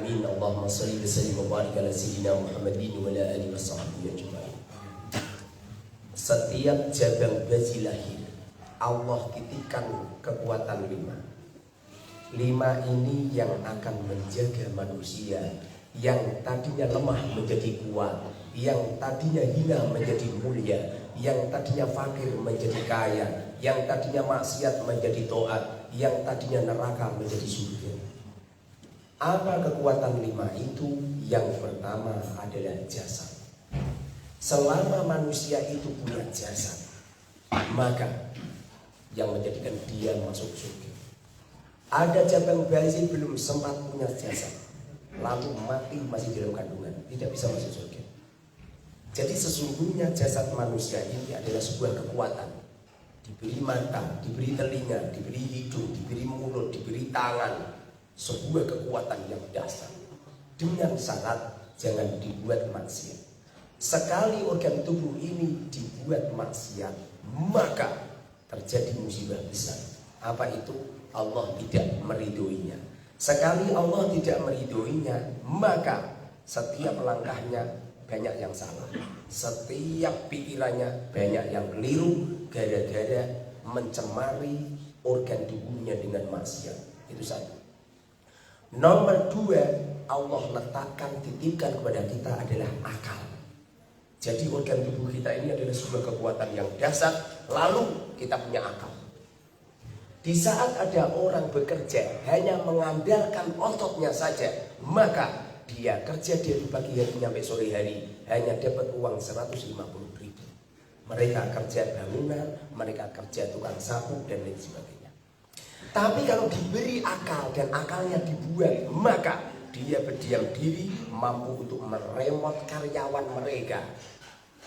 Amin. Allahumma salli wa sallim wa barik ala sayyidina Muhammadin wa ala alihi washabbihi ajma'in. Setiap jabang bayi lahir, Allah titipkan kekuatan 5. 5 ini yang akan menjaga manusia yang tadinya lemah menjadi kuat, yang tadinya hina menjadi mulia, yang tadinya fakir menjadi kaya, yang tadinya maksiat menjadi taat, yang tadinya neraka menjadi surga. Apa kekuatan 5 itu? Yang pertama adalah jasad. Selama manusia itu punya jasad, maka yang menjadikan dia masuk surga. Ada jabang bayi belum sempat punya jasad, lalu mati masih dalam kandungan, tidak bisa masuk surga. Jadi sesungguhnya jasad manusia ini adalah sebuah kekuatan. Diberi mata, diberi telinga, diberi hidung, diberi mulut, diberi tangan. Sebuah kekuatan yang dasar. Dengan syarat jangan dibuat maksiat. Sekali organ tubuh ini dibuat maksiat, maka terjadi musibah besar. Apa itu? Allah tidak meridhoinya. Sekali Allah tidak meridhoinya, maka setiap langkahnya banyak yang salah. Setiap pikirannya banyak yang keliru gara-gara mencemari organ tubuhnya dengan maksiat. Itu satu. Nomor 2, Allah letakkan, titipkan kepada kita adalah akal. Jadi organ tubuh kita ini adalah sebuah kekuatan yang dasar, lalu kita punya akal. Di saat ada orang bekerja hanya mengandalkan ototnya saja, maka dia kerja dari pagi hari sampai sore hari hanya dapat uang 150.000. Mereka kerja bangunan, mereka kerja tukang sapu dan lain sebagainya. Tapi kalau diberi akal dan akalnya dibuat, maka dia berdiam diri mampu untuk meremot karyawan mereka.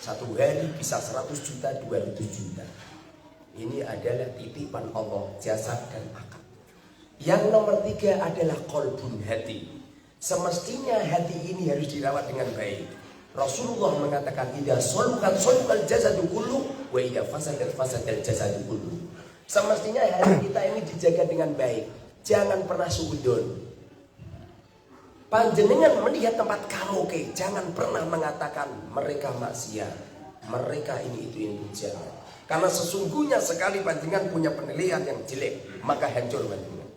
Satu hari bisa 100 juta, 200 juta. Ini adalah titipan Allah, jasad dan akal. Yang nomor 3 adalah qalbun, hati. Semestinya hati ini harus dirawat dengan baik. Rasulullah mengatakan, idza salukal jasadu kullu wa idza fasadal jasadu kullu. Semestinya hati kita ini dijaga dengan baik. Jangan pernah suudzon. Panjenengan melihat tempat karaoke, jangan pernah mengatakan mereka maksiat, mereka ini itu jangan. Karena sesungguhnya sekali panjenengan punya penilaian yang jelek, maka hancur panjenengan.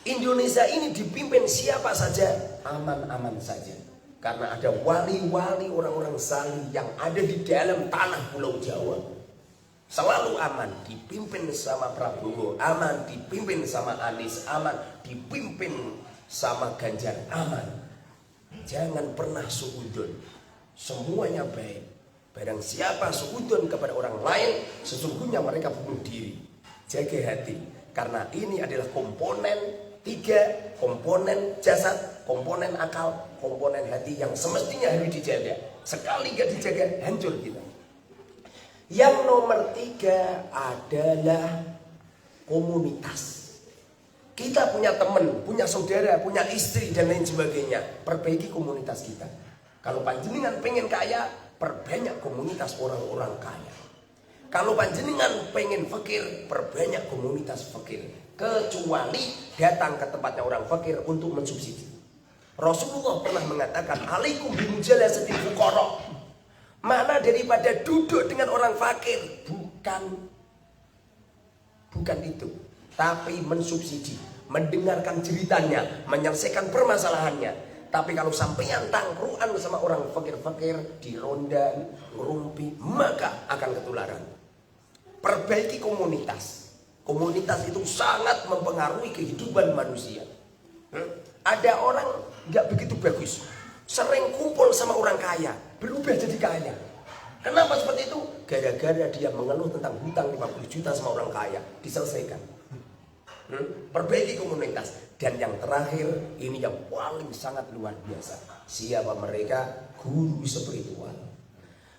Indonesia ini dipimpin siapa saja aman-aman saja. Karena ada wali-wali orang-orang salih yang ada di dalam tanah Pulau Jawa. Selalu aman, dipimpin sama Prabowo, aman, dipimpin sama Anies, aman, dipimpin sama Ganjar, aman. Jangan pernah suudzon. Semuanya baik. Barang siapa suudzon kepada orang lain, sesungguhnya mereka bunuh diri. Jaga hati, karena ini adalah komponen 3, komponen jasad, komponen akal, komponen hati yang semestinya harus dijaga. Sekali gak dijaga, hancur kita. Yang nomor 3 adalah komunitas. Kita punya teman, punya saudara, punya istri dan lain sebagainya. Perbaiki komunitas kita. Kalau panjenengan pengen kaya, perbanyak komunitas orang-orang kaya. Kalau panjenengan pengen fakir, perbanyak komunitas fakir. Kecuali datang ke tempatnya orang fakir untuk mensubsidi. Rasulullah pernah mengatakan, alaikum bimujalasatil fuqara. Mana daripada duduk dengan orang fakir, bukan itu, tapi mensubsidi, mendengarkan ceritanya, menyelesaikan permasalahannya. Tapi kalau sampeyan tangkruan sama orang fakir-fakir di ronda, ngerumpi, maka akan ketularan. Perbaiki komunitas. Komunitas itu sangat mempengaruhi kehidupan manusia. Ada orang gak begitu bagus, sering kumpul sama orang kaya, berubah jadi kaya. Kenapa seperti itu? Gara-gara dia mengeluh tentang hutang 50 juta sama orang kaya, diselesaikan. Perbaiki komunitas. Dan yang terakhir, ini yang paling sangat luar biasa. Siapa mereka? Guru spiritual.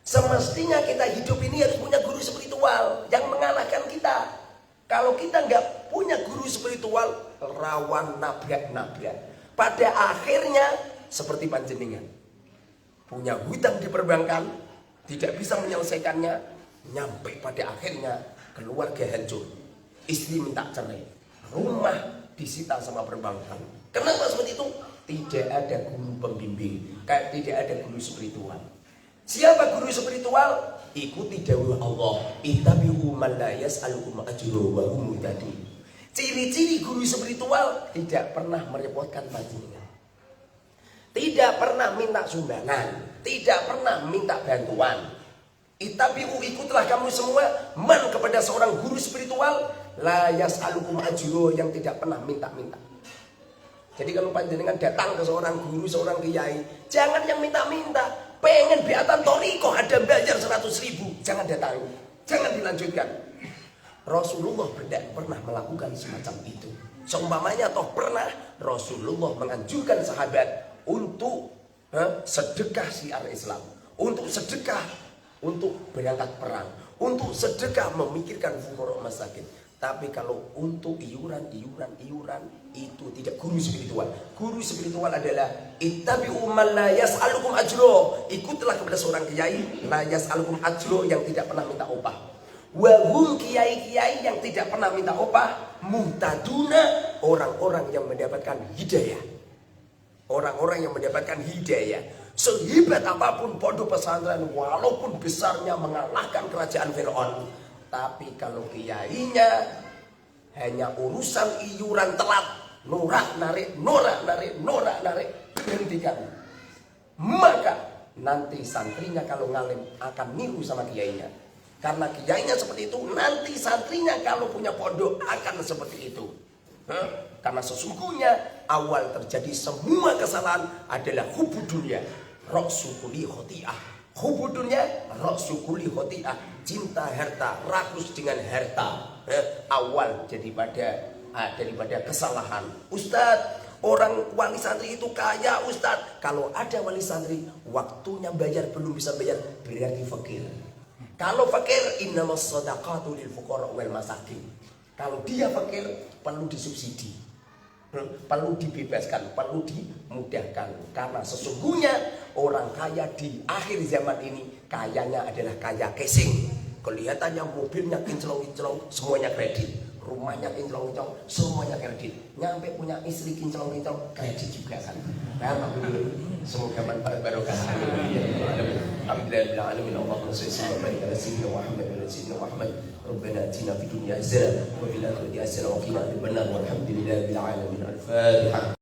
Semestinya kita hidup ini harus punya guru spiritual yang mengalahkan kita. Kalau kita nggak punya guru spiritual, rawan nabrak-nabrak. Pada akhirnya seperti panjenengan punya hutang di perbankan, tidak bisa menyelesaikannya, nyampe pada akhirnya keluarga hancur, istri minta cerai, rumah disita sama perbankan. Kenapa seperti itu? tidak ada guru pembimbing, kayak tidak ada guru spiritual. Siapa guru spiritual? Ikuti dawuh Allah, ittabi'u man la yas'alukum ajran wa hum muhtadun. Ciri-ciri guru spiritual tidak pernah merepotkan panjenengan. Tidak pernah minta sumbangan, tidak pernah minta bantuan. Ittabi'u, ikutlah kamu semua man kepada seorang guru spiritual la yas'alukum ajran, yang tidak pernah minta-minta. Jadi kalau panjenengan datang ke seorang guru, seorang kiai, jangan yang minta-minta. Pengen biatan torikoh ada bayar 100.000, jangan datang, jangan dilanjutkan. Rasulullah tidak pernah melakukan semacam itu. Seumpamanya toh pernah Rasulullah menganjurkan sahabat untuk sedekah syiar Islam, untuk sedekah untuk berangkat perang, untuk sedekah memikirkan fuqara masakin. Tapi kalau untuk iuran itu tidak guru spiritual. Guru spiritual adalah ittabi'u man la yas'alukum ajra. Ikutlah kepada seorang kiai la yas'alukum ajra, yang tidak pernah minta upah. Wa hum, kiai-kiai yang tidak pernah minta upah, muhtaduna, orang-orang yang mendapatkan hidayah. Orang-orang yang mendapatkan hidayah. Sehebat apapun pondok pesantren, walaupun besarnya mengalahkan kerajaan Firaun, tapi kalau kiainya hanya urusan iuran telat, norak narik, hentikan. Maka nanti santrinya kalau ngalim akan niru sama kiainya. Karena kiainya seperti itu, nanti santrinya kalau punya pondok akan seperti itu. Karena sesungguhnya awal terjadi semua kesalahan adalah hubbu dunya, ra'su kulli khoti'ah. Hubbu dunya, ra'su kulli khoti'ah. Cinta harta, rakus dengan harta. Awal daripada kesalahan. Ustadz, orang wali santri itu kaya Ustadz. Kalau ada wali santri waktunya bayar belum bisa bayar, berarti fakir. Kalau fakir, innamas shadaqatu lil fuqara wal masakin. Kalau dia fakir, perlu disubsidi, perlu dibebaskan, perlu dimudahkan. Karena sesungguhnya orang kaya di akhir zaman ini kayanya adalah kaya casing. Kelihatannya mobilnya kinclong-kinclong, semuanya kredit. Rumahnya kinclong-kinclong, semuanya kredit. Nyampe punya istri kinclong-kinclong, kredit juga kan. Alhamdulillah, semoga manfaat barokah. Alhamdulillah, Allahumma shalli ala sayyidina Muhammad wa ala sayyidina Muhammad. Rabbana atina fid dunya hasanah wa fil akhirati hasanah wa qina adzabannar. Walhamdulillahil alamin. Al-Fatihah.